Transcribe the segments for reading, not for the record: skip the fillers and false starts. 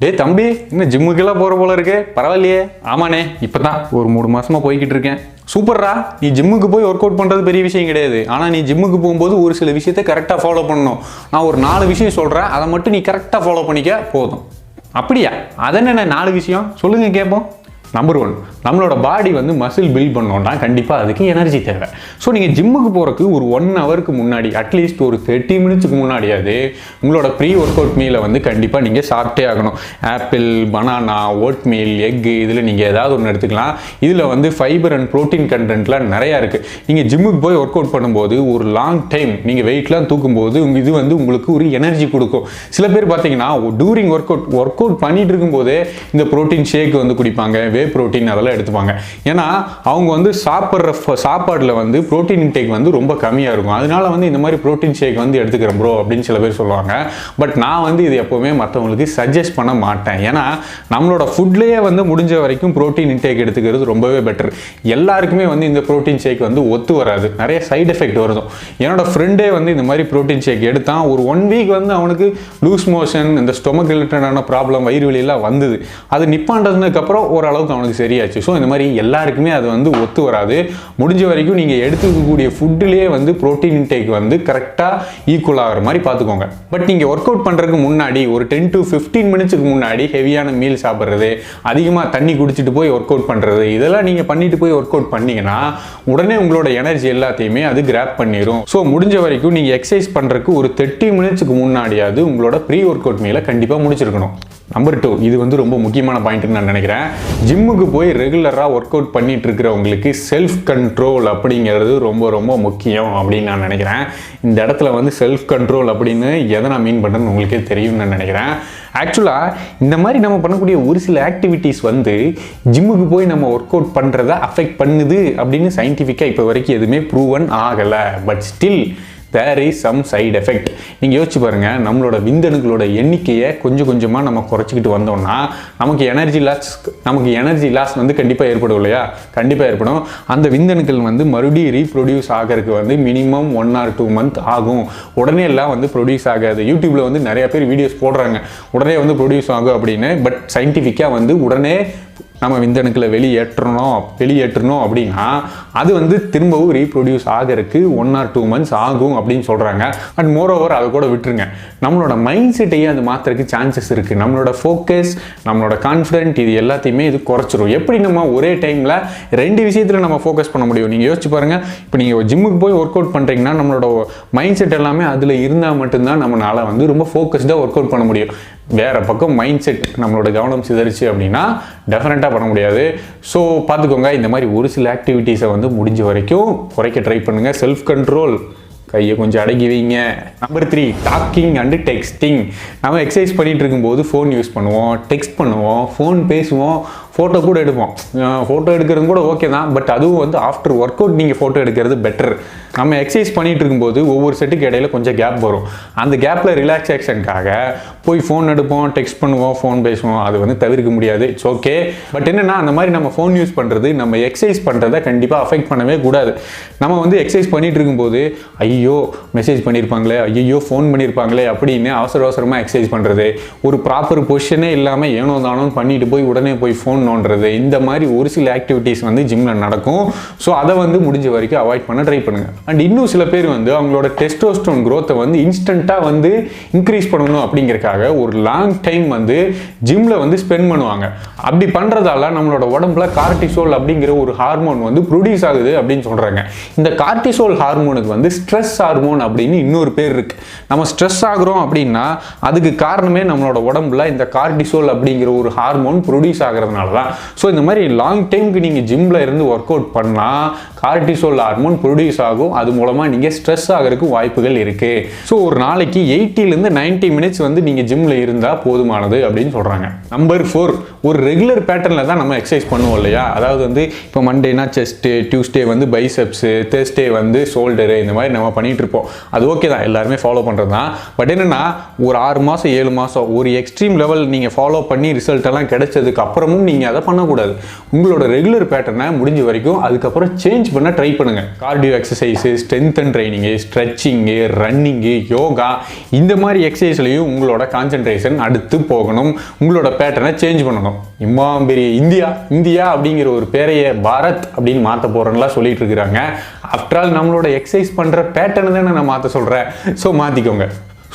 டேய் தம்பி, இன்னும் ஜிம்முக்கெல்லாம் போகிற போல இருக்கே, பரவாயில்லையே. ஆமாண்ணே, இப்போ தான் ஒரு 3 மாதமாக போய்கிட்டு இருக்கேன். சூப்பர்ரா. நீ ஜிம்முக்கு போய் ஒர்க் அவுட் பண்ணுறது பெரிய விஷயம் கிடையாது. ஆனால் நீ ஜிம்முக்கு போகும்போது ஒரு சில விஷயத்தை கரெக்டாக ஃபாலோ பண்ணணும். நான் ஒரு 4 விஷயம் சொல்கிறேன், அதை மட்டும் நீ கரெக்டாக ஃபாலோ பண்ணிக்க போதும். அப்படியா? அதென்ன 4 விஷயம் சொல்லுங்கள் கேட்போம். நம்பர் 1, நம்மளோட பாடி வந்து மசில் பில்ட் பண்ணோம்னா கண்டிப்பாக அதுக்கு எனர்ஜி தேவை. ஸோ நீங்கள் ஜிம்முக்கு போகிறதுக்கு ஒரு 1 ஹவருக்கு முன்னாடி, அட்லீஸ்ட் ஒரு 30 மினிட்ஸுக்கு முன்னாடியாவது உங்களோட ப்ரீ ஒர்க் அவுட் மீலை வந்து கண்டிப்பாக நீங்கள் சாப்பிட்டே ஆகணும். Apple, banana, oat meal, egg, இதில் நீங்கள் ஏதாவது ஒன்று எடுத்துக்கலாம். இதில் வந்து ஃபைபர் அண்ட் ப்ரோட்டீன் கண்டென்ட்லாம் நிறையா இருக்குது. நீங்கள் ஜிம்முக்கு போய் ஒர்க் அவுட் பண்ணும்போது ஒரு லாங் டைம் நீங்கள் வெயிட்லாம் தூக்கும்போது இது வந்து உங்களுக்கு ஒரு எனர்ஜி கொடுக்கும். சில பேர் பார்த்தீங்கன்னா டூரிங் ஒர்க் அவுட் பண்ணிட்டு இருக்கும்போதே இந்த ப்ரோட்டீன் ஷேக் வந்து குடிப்பாங்க, வே ப்ரோட்டீன் அதெல்லாம் எடுத்துப்பாங்க. ஏன்னா அவங்க வந்து சாப்பிட்ற சாப்பாடில் வந்து ப்ரோட்டீன் இன்டேக் வந்து ரொம்ப கம்மியாக இருக்கும். அதனால வந்து இந்த மாதிரி ப்ரோட்டீன் ஷேக் வந்து எடுத்துக்கிறேன் ப்ரோ அப்படின்னு சில பேர் சொல்லுவாங்க. பட் நான் வந்து இது எப்போவுமே மற்றவங்களுக்கு சஜஸ்ட் பண்ண மாட்டேன். ஏன்னா நம்மளோட ஃபுட்லேயே வந்து முடிஞ்ச வரைக்கும் ப்ரோட்டீன் இன்டேக் எடுத்துக்கிறது ரொம்பவே பெட்டர். எல்லாருக்குமே வந்து இந்த ப்ரோட்டீன் ஷேக் வந்து ஒத்து வராது, நிறைய சைடு எஃபெக்ட் வருதும். என்னோட ஃப்ரெண்டே வந்து இந்த மாதிரி ப்ரோட்டீன் ஷேக் எடுத்தான். ஒரு 1 வீக் வந்து அவனுக்கு லூஸ் மோஷன், இந்த ஸ்டொமக் ரிலேட்டடான ப்ராப்ளம், வயிறு வலியெல்லாம் வந்தது. அது நிப்பாண்டதுக்கப்புறம் ஓரளவுக்கு அவனுக்கு சரியாச்சு. ஸோ இந்த மாதிரி எல்லாருக்குமே அது வந்து ஒத்து வராது. முடிஞ்ச வரைக்கும் நீங்கள் எடுத்துக்கக்கூடிய ஃபுட்டுலேயே வந்து ப்ரோட்டீன் இன்டேக் வந்து கரெக்டாக ஈக்குவல் ஆகிற மாதிரி பார்த்துக்கோங்க. பட் நீங்கள் ஒர்க் அவுட் பண்ணுறதுக்கு முன்னாடி ஒரு 10 to 15 மினிட்ஸுக்கு முன்னாடி ஹெவியான மீல் சாப்பிட்றது, அதிகமாக தண்ணி குடிச்சிட்டு போய் ஒர்க் அவுட் பண்ணுறது, இதெல்லாம் நீங்கள் பண்ணிட்டு போய் ஒர்க் அவுட் பண்ணிங்கன்னா உடனே உங்களோட எனர்ஜி எல்லாத்தையுமே அது கிராப் பண்ணிடும். ஸோ முடிஞ்ச வரைக்கும் நீங்கள் எக்ஸசைஸ் பண்ணுறதுக்கு ஒரு 30 மினிட்ஸுக்கு முன்னாடியாவது உங்களோட ப்ரீ ஒர்க் அவுட் மீலை கண்டிப்பாக முடிச்சிருக்கணும். நம்பர் 2, இது வந்து ரொம்ப முக்கியமான பாயிண்ட்னு நான் நினைக்கிறேன். ஜிம்முக்கு போய் ரெகுலராக ஒர்க் அவுட் பண்ணிட்டு இருக்கிறவங்களுக்கு செல்ஃப் கண்ட்ரோல் அப்படிங்கிறது ரொம்ப ரொம்ப முக்கியம் அப்படின்னு நான் நினைக்கிறேன். இந்த இடத்துல வந்து செல்ஃப் கண்ட்ரோல் அப்படின்னு எதை நான் மீன் பண்ணுறேன்னு உங்களுக்கே தெரியும்னு நான் நினைக்கிறேன். ஆக்சுவலாக இந்த மாதிரி நம்ம பண்ணக்கூடிய ஒரு சில ஆக்டிவிட்டீஸ் வந்து ஜிம்முக்கு போய் நம்ம ஒர்க் அவுட் பண்ணுறதை அஃபெக்ட் பண்ணுது அப்படின்னு சயின்டிஃபிக்காக இப்போ வரைக்கும் எதுவுமே ப்ரூவன் ஆகலை. But still there is some side effect. நீங்கள் யோசிச்சு பாருங்கள், நம்மளோட விந்தணுக்களோட எண்ணிக்கையை கொஞ்சம் கொஞ்சமாக நம்ம குறைச்சிக்கிட்டு வந்தோம்னா நமக்கு எனர்ஜி லாஸ் வந்து கண்டிப்பாக ஏற்படும் இல்லையா? கண்டிப்பாக ஏற்படும். அந்த விந்தணுக்கள் வந்து மறுபடியும் ரீப்ரொடியூஸ் ஆகிறதுக்கு வந்து மினிமம் 1 or 2 months ஆகும். உடனே எல்லாம் வந்து ப்ரொடியூஸ் ஆகாது. யூடியூப்பில் வந்து நிறைய பேர் வீடியோஸ் போடுறாங்க உடனே வந்து ப்ரொடியூஸ் ஆகும் அப்படின்னு. பட் சயின்டிஃபிக்காக வந்து உடனே நம்ம விந்தணுக்களை வெளியேற்றணும் அப்படின்னா அது வந்து திரும்பவும் ரீப்ரொடியூஸ் ஆகிறதுக்கு 1 or 2 months ஆகும் அப்படின்னு சொல்கிறாங்க. அண்ட் மோரோவர் அதை கூட விட்டுருங்க, நம்மளோட மைண்ட் செட்டையும் அது மாற்றுறதுக்கு சான்சஸ் இருக்குது. நம்மளோட ஃபோக்கஸ், நம்மளோட கான்ஃபிடென்ட், இது எல்லாத்தையுமே இது குறைச்சிரும். எப்படி நம்ம ஒரே டைமில் 2 விஷயத்தில் நம்ம ஃபோக்கஸ் பண்ண முடியும்? நீங்கள் யோசிச்சு பாருங்கள். இப்போ நீங்கள் ஜிம்முக்கு போய் ஒர்க் அவுட் பண்ணுறீங்கன்னா நம்மளோட மைண்ட் செட் எல்லாமே அதில் இருந்தால் மட்டும்தான் நம்மளால் வந்து ரொம்ப ஃபோக்கஸ்டாக ஒர்க் அவுட் பண்ண முடியும். வேறு பக்கம் மைண்ட் செட் நம்மளோட கவனம் சிதறிச்சு அப்படின்னா டெஃபினட்டாக பண்ண முடியாது. ஸோ பார்த்துக்கோங்க, இந்த மாதிரி ஒரு சில ஆக்டிவிட்டீஸை வந்து முடிஞ்ச வரைக்கும் குறைக்க ட்ரை பண்ணுங்கள். செல்ஃப் கண்ட்ரோல், கையை கொஞ்சம் அடக்கி வைங்க. Number 3, talking and texting. நம்ம எக்ஸசைஸ் பண்ணிகிட்டு இருக்கும்போது ஃபோன் யூஸ் பண்ணுவோம், டெக்ஸ்ட் பண்ணுவோம், ஃபோன் பேசுவோம், ஃபோட்டோ கூட எடுப்போம். ஃபோட்டோ எடுக்கிறது கூட ஓகே தான், பட் அதுவும் வந்து ஆஃப்டர் ஒர்க் அவுட் நீங்கள் ஃபோட்டோ எடுக்கிறது பெட்டர். நம்ம எக்ஸசைஸ் பண்ணிகிட்டு இருக்கும்போது ஒவ்வொரு செட்டுக்கு இடையில கொஞ்சம் கேப் வரும். அந்த கேப்பில் ரிலாக்ஸேஷனுக்காக போய் ஃபோன் எடுப்போம், டெக்ஸ்ட் பண்ணுவோம், ஃபோன் பேசுவோம். அது வந்து தவிர்க்க முடியாது. It's okay. பட் என்னென்னா அந்த மாதிரி நம்ம ஃபோன் யூஸ் பண்ணுறது நம்ம எக்ஸசைஸ் பண்ணுறதை கண்டிப்பாக அஃபெக்ட் பண்ணவே கூடாது. நம்ம வந்து எக்ஸசைஸ் பண்ணிகிட்டு இருக்கும்போது ஐயோ மெசேஜ் பண்ணியிருப்பாங்களே, ஐயோ ஃபோன் பண்ணியிருப்பாங்களே அப்படின்னு அவசரமாக எக்ஸசைஸ் பண்ணுறது, ஒரு ப்ராப்பர் பொசிஷனே இல்லாமல் ஏனோ தானோன்னு பண்ணிட்டு போய் உடனே போய் ஃபோன் நோண்டுறது, இந்த மாதிரி ஒரு சில ஆக்டிவிட்டீஸ் வந்து ஜிம்மில் நடக்கும். ஸோ அதை வந்து முடிஞ்ச வரைக்கும் அவாய்ட் பண்ண ட்ரை பண்ணுங்கள். அண்ட் இன்னும் சில பேர் வந்து அவங்களோட டெஸ்டோஸ்டரோன் growth வந்து இன்ஸ்டண்ட்டாக வந்து இன்க்ரீஸ் பண்ணணும் அப்படிங்கிறக்காக ஒரு லாங் டைம் வந்து ஜிம்மில் வந்து ஸ்பெண்ட் பண்ணுவாங்க. அப்படி பண்ணுறதால நம்மளோட உடம்புல கார்டிசோல் அப்படிங்கிற ஒரு ஹார்மோன் வந்து ப்ரொடியூஸ் ஆகுது அப்படின்னு சொல்கிறாங்க. இந்த கார்டிசோல் ஹார்மோனுக்கு வந்து ஸ்ட்ரெஸ் ஹார்மோன் அப்படின்னு இன்னொரு பேர் இருக்குது. நம்ம ஸ்ட்ரெஸ் ஆகிறோம் அப்படின்னா அதுக்கு காரணமே நம்மளோட உடம்புல இந்த கார்டிசோல் அப்படிங்கிற ஒரு ஹார்மோன் ப்ரொடியூஸ் ஆகிறதுனால தான். ஸோ இந்த மாதிரி லாங் டைமுக்கு நீங்கள் ஜிம்மில் இருந்து ஒர்க் அவுட் பண்ணால் கார்டிசோல் ஹார்மோன் ப்ரொடியூஸ் ஆகும். அது மூலமாக நீங்கள் ஸ்ட்ரெஸ் ஆகிறதுக்கு வாய்ப்புகள் இருக்குது. ஸோ ஒரு நாளைக்கு 80 to 90 மினிட்ஸ் வந்து நீங்கள் ஜிம்மில் இருந்தால் போதுமானது அப்படின்னு சொல்கிறாங்க. நம்பர் 4, ஒரு ரெகுலர் பேட்டர்னில் தான் நம்ம எக்ஸசைஸ் பண்ணுவோம் இல்லையா? அதாவது வந்து இப்போ மண்டேனா செஸ்ட்டு, டியூஸ்டே வந்து பைசெப்ஸு, தேர்ஸ்டே வந்து ஷோல்டரு, இந்த மாதிரி நம்ம பண்ணிகிட்டு இருப்போம். அது ஓகே தான், எல்லாருமே ஃபாலோ பண்ணுறது தான். பட் என்னென்னா ஒரு 6 மாதம் 7 மாதம் ஒரு எக்ஸ்ட்ரீம் லெவல் நீங்கள் ஃபாலோ பண்ணி ரிசல்ட் எல்லாம் கிடைச்சதுக்கு அப்புறமும் நீங்கள் நீங்கள் அதை பண்ணக்கூடாது. உங்களோட ரெகுலர் பேட்டர்னை முடிஞ்ச வரைக்கும் அதுக்கப்புறம் சேஞ்ச் பண்ண ட்ரை பண்ணுங்கள். Cardio exercise, strength and training, stretching, running, yoga, இந்த மாதிரி எக்ஸசைஸ்லையும் உங்களோட கான்சென்ட்ரேஷன் அடுத்து போகணும். உங்களோட பேட்டர்னை சேஞ்ச் பண்ணணும். இம்மா பெரிய இந்தியா அப்படிங்கிற ஒரு பேரையை பாரத் அப்படின்னு மாற்ற போகிறோம்லாம் சொல்லிட்டு இருக்கிறாங்க. ஆஃப்டர் ஆல் நம்மளோட எக்ஸசைஸ் பண்ணுற பேட்டர்னு தானே நான் மாற்ற சொல்கிறேன். ஸோ மாற்றிக்கோங்க.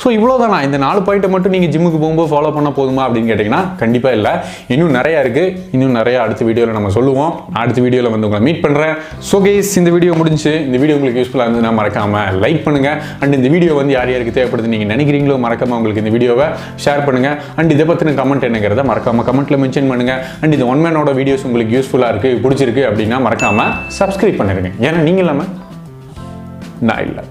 ஸோ இவ்வளோதானா? இந்த 4 பாயிண்ட்டை மட்டும் நீங்கள் ஜிம்முக்கு போகும்போது ஃபாலோ பண்ண போதுமா அப்படின்னு கேட்டிங்கன்னா கண்டிப்பாக இல்லை. இன்னும் நிறையா இருக்குது. இன்னும் நிறையா அடுத்த வீடியோவில் நம்ம சொல்லுவோம். அடுத்த வீடியோவில் வந்து உங்களை மீட் பண்ணுறேன். ஸோ கைஸ், இந்த வீடியோ முடிஞ்சு. இந்த வீடியோ உங்களுக்கு யூஸ்ஃபுல்லாக இருந்ததுன்னா மறக்காமல் லைக் பண்ணுங்கள். அண்ட் இந்த வீடியோ வந்து யார் யாருக்கு தேவைப்படுது நீங்கள் நினைக்கிறீங்களோ மறக்காமல் உங்களுக்கு இந்த வீடியோவை ஷேர் பண்ணுங்கள். அண்ட் இதை பற்றின கமெண்ட் என்னங்கிறத மறக்காமல் கமெண்ட்டில் மென்ஷன் பண்ணுங்கள். அண்ட் இந்த 1 மேனோட வீடியோஸ் உங்களுக்கு யூஸ்ஃபுல்லாக இருக்குது, பிடிச்சிருக்கு அப்படின்னா மறக்காமல் சப்ஸ்கிரைப் பண்ணிடுங்க. ஏன்னா நீங்கள் இல்லாமல் நான் இல்லை.